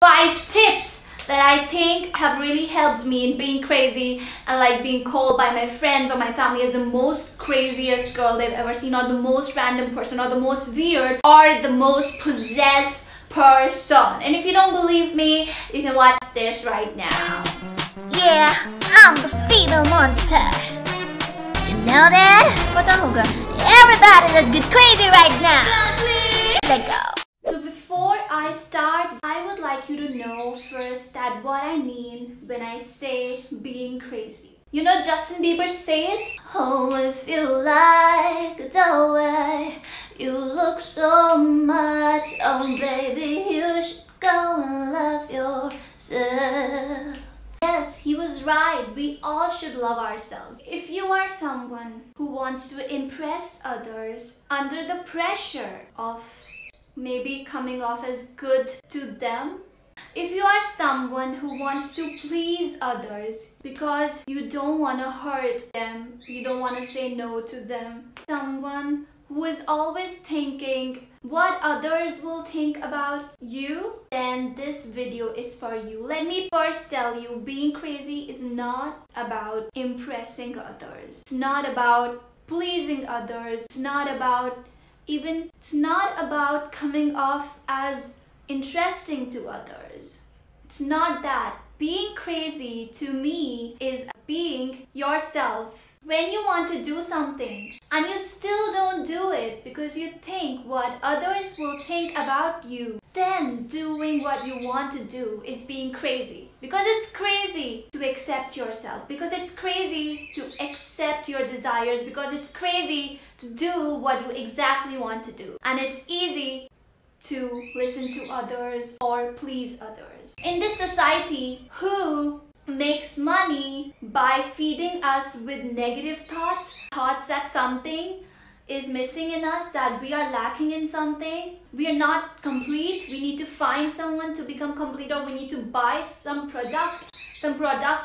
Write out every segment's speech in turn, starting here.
5 tips that I think have really helped me in being crazy and like being called by my friends or my family as the most craziest girl they've ever seen, or the most random person, or the most weird, or the most possessed person. And if you don't believe me, you can watch this right now. Yeah, I'm the female monster. You know that? Everybody, let's get crazy right now. Let go. So before I start, I would like you to know first that what I mean when I say being crazy. You know, Justin Bieber says, "Oh, if you like the way you look so much, oh baby, you should go and love yourself." Yes, he was right. We all should love ourselves. If you are someone who wants to impress others under the pressure of maybe coming off as good to them, if you are someone who wants to please others because you don't want to hurt them, you don't want to say no to them, someone who is always thinking what others will think about you, then this video is for you. Let me first tell you, being crazy is not about impressing others. It's not about pleasing others. It's not about coming off as interesting to others. It's not that. Being crazy to me is being yourself. When you want to do something and you still don't do it because you think what others will think about you, then doing what you want to do is being crazy. Because it's crazy to accept yourself, because it's crazy to accept your desires, because it's crazy to do what you exactly want to do. And it's easy to listen to others or please others. In this society, who makes money by feeding us with negative thoughts that something is missing in us, that we are lacking in something, we are not complete, we need to find someone to become complete, or we need to buy some product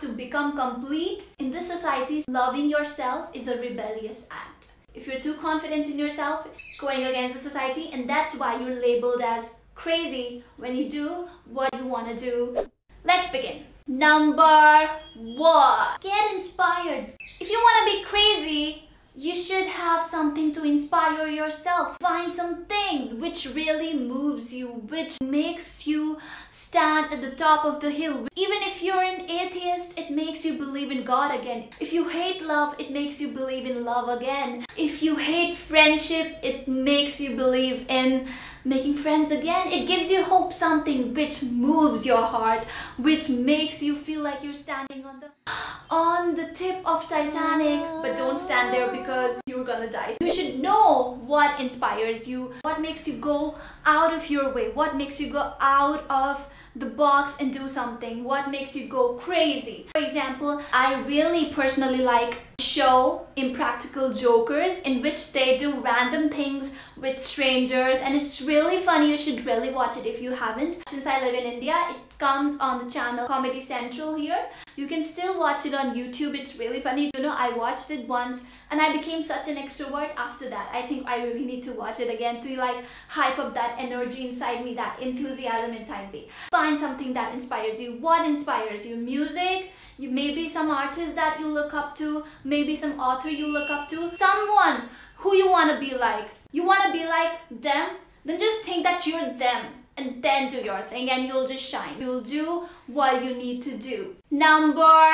to become complete. In this society, loving yourself is a rebellious act. If you're too confident in yourself, going against the society, and that's why you're labeled as crazy when you do what you want to do. Let's begin. Number 1, get inspired. If you want to be crazy, you should have something to inspire yourself. Find something which really moves you, which makes you stand at the top of the hill. Even if you're an atheist, it makes you believe in God again. If you hate love, it makes you believe in love again. If you hate friendship, it makes you believe in making friends again. It gives you hope, something which moves your heart, which makes you feel like you're standing on the tip of Titanic, but don't stand there because you're gonna die. You should know what inspires you, what makes you go out of your way, what makes you go out of the box and do something, what makes you go crazy. For example, I really personally like show Impractical Jokers, in which they do random things with strangers, and it's really funny. You should really watch it if you haven't. Since I live in India, it comes on the channel Comedy Central here. You can still watch it on YouTube. It's really funny. You know, I watched it once and I became such an extrovert after that. I think I really need to watch it again to like hype up that energy inside me, that enthusiasm inside me. Find something that inspires you. What inspires you? Music? You maybe some artist that you look up to, maybe some author you look up to, someone who you want to be like. You want to be like them? Then just think that you're them and then do your thing and you'll just shine. You'll do what you need to do. Number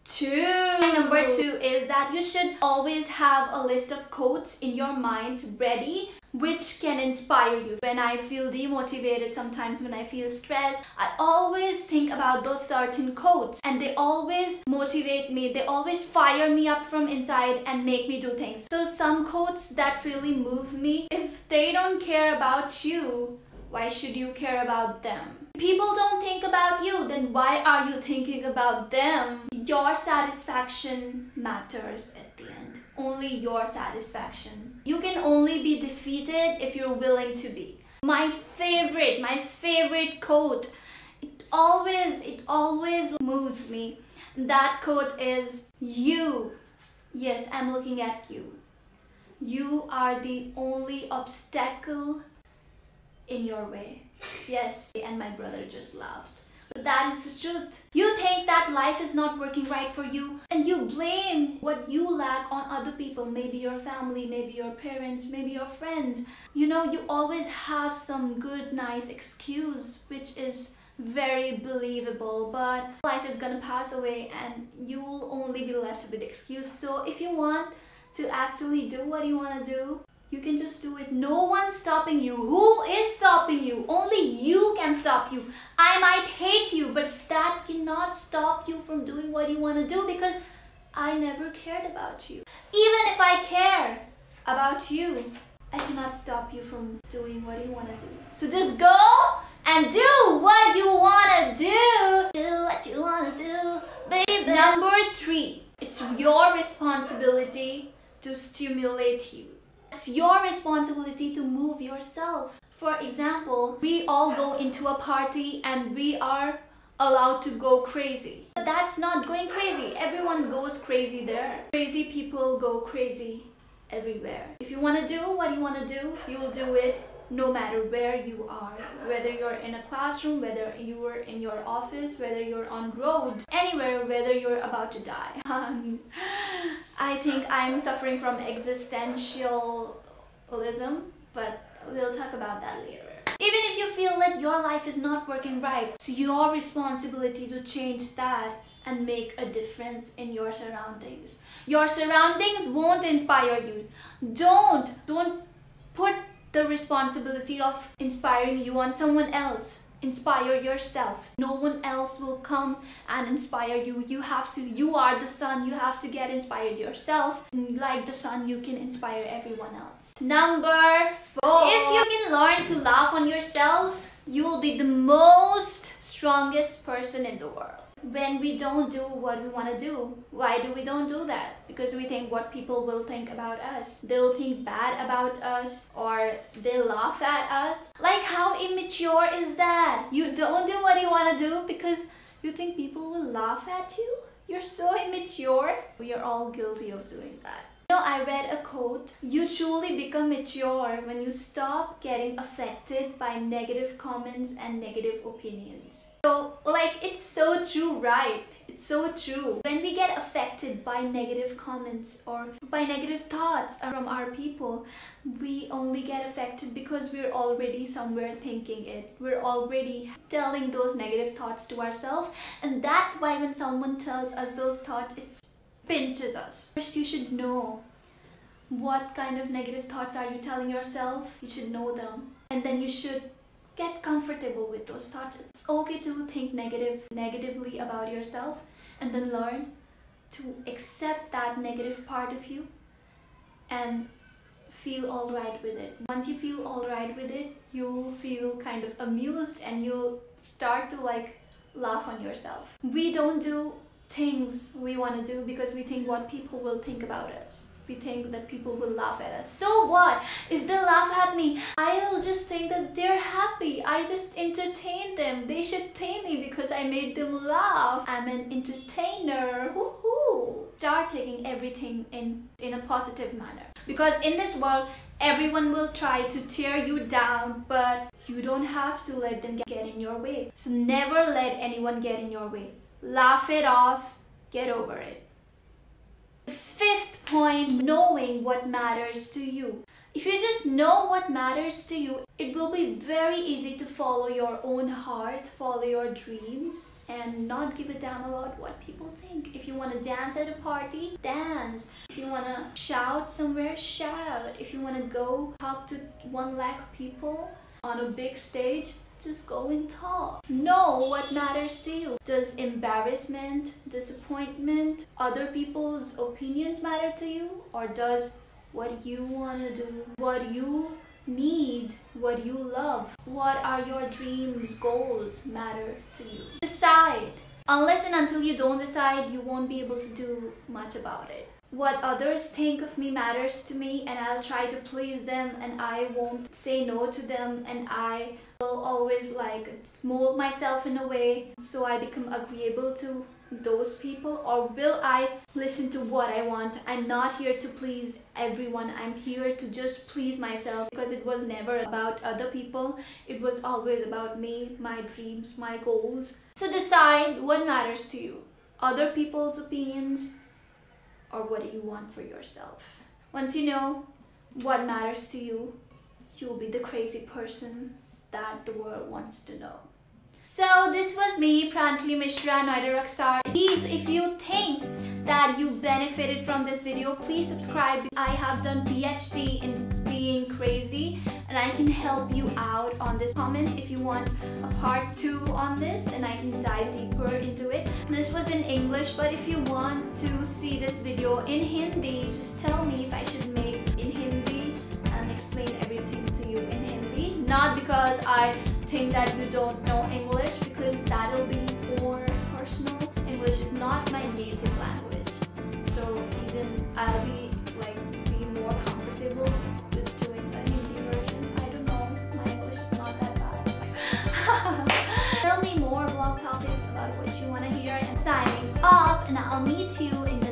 2 is that you should always have a list of quotes in your mind ready, which can inspire you. When I feel demotivated, sometimes when I feel stressed, I always think about those certain quotes, and they always motivate me. They always fire me up from inside and make me do things. So some quotes that really move me, if they don't care about you, why should you care about them? People don't think about you, then why are you thinking about them? Your satisfaction matters at the end. Only your satisfaction. You can only be defeated if you're willing to be. My favorite quote, it always moves me. That quote is, "You, yes, I'm looking at you. You are the only obstacle in your way." Yes, and my brother just laughed. But that is the truth. You think that life is not working right for you and you blame what you lack on other people, maybe your family, maybe your parents, maybe your friends. You know, you always have some good, nice excuse which is very believable, but life is gonna pass away and you'll only be left with excuse. So if you want to actually do what you want to do, you can just do it. No one's stopping you. Who is stopping you? Only you can stop you. I might hate you, but that cannot stop you from doing what you want to do, because I never cared about you. Even if I care about you, I cannot stop you from doing what you want to do. So just go and do what you want to do. Do what you want to do, baby. Number 3, it's your responsibility to stimulate you. It's your responsibility to move yourself. For example, we all go into a party and we are allowed to go crazy. But that's not going crazy. Everyone goes crazy there. Crazy people go crazy everywhere. If you want to do what you want to do, you will do it no matter where you are. Whether you're in a classroom, whether you are in your office, whether you're on road, anywhere, whether you're about to die. I think I'm suffering from existentialism, but we'll talk about that later. Even if you feel that your life is not working right, it's your responsibility to change that and make a difference in your surroundings. Your surroundings won't inspire you. Don't put the responsibility of inspiring you on someone else. Inspire yourself. No one else will come and inspire you. You are the sun. You have to get inspired yourself. Like the sun, you can inspire everyone else. Number 4. If you can learn to laugh on yourself, you will be the most strongest person in the world. When we don't do what we want to do, why do we don't do that? Because we think what people will think about us. They'll think bad about us, or they'll laugh at us. Like, how immature is that? You don't do what you want to do because you think people will laugh at you? You're so immature. We are all guilty of doing that. You know, I read a quote: you truly become mature when you stop getting affected by negative comments and negative opinions. So, like, it's so true, right? It's so true. When we get affected by negative comments or by negative thoughts from our people, we only get affected because we're already somewhere thinking it. We're already telling those negative thoughts to ourselves, and that's why when someone tells us those thoughts, it pinches us. First, you should know what kind of negative thoughts are you telling yourself. You should know them, and then you should get comfortable with those thoughts. It's okay to think negatively about yourself, and then learn to accept that negative part of you and feel all right with it. Once you feel all right with it, you'll feel kind of amused and you'll start to like laugh on yourself. We don't do things we want to do because we think what people will think about us. We think that people will laugh at us. So what? If they laugh at me, I'll just think that they're happy. I just entertained them. They should pay me because I made them laugh. I'm an entertainer. Woohoo! Start taking everything in a positive manner. Because in this world, everyone will try to tear you down, but you don't have to let them get in your way. So never let anyone get in your way. Laugh it off. Get over it. 5th point, knowing what matters to you. If you just know what matters to you, it will be very easy to follow your own heart, follow your dreams, and not give a damn about what people think. If you want to dance at a party, dance. If you want to shout somewhere, shout. If you want to go talk to 1 lakh people on a big stage, just go and talk. Know what matters to you. Does embarrassment, disappointment, other people's opinions matter to you? Or does what you want to do, what you need, what you love, what are your dreams, goals matter to you? Decide. Unless and until you don't decide, you won't be able to do much about it. What others think of me matters to me, and I'll try to please them, and I won't say no to them, and I will always like mold myself in a way so I become agreeable to those people, or will I listen to what I want? I'm not here to please everyone. I'm here to just please myself, because it was never about other people. It was always about me, my dreams, my goals. So decide what matters to you. Other people's opinions, or what do you want for yourself? Once you know what matters to you, you will be the crazy person that the world wants to know. So this was me, Pranjli Mishra, Noidarockstar. Please, if you think that you benefited from this video, please subscribe. I have done PhD in being crazy, and I can help you out on this. Comment if you want a part 2 on this, and I can dive deeper into it. This was in English, but if you want to see this video in Hindi, just tell me if I should make in Hindi and explain everything to you in Hindi. Not because I think that you don't know English, because that'll be more personal. English is not my native language, so even I'll be more comfortable with doing a Hindi version. I don't know, my English is not that bad. Tell me more vlog topics about what you want to hear, and signing off, and I'll meet you in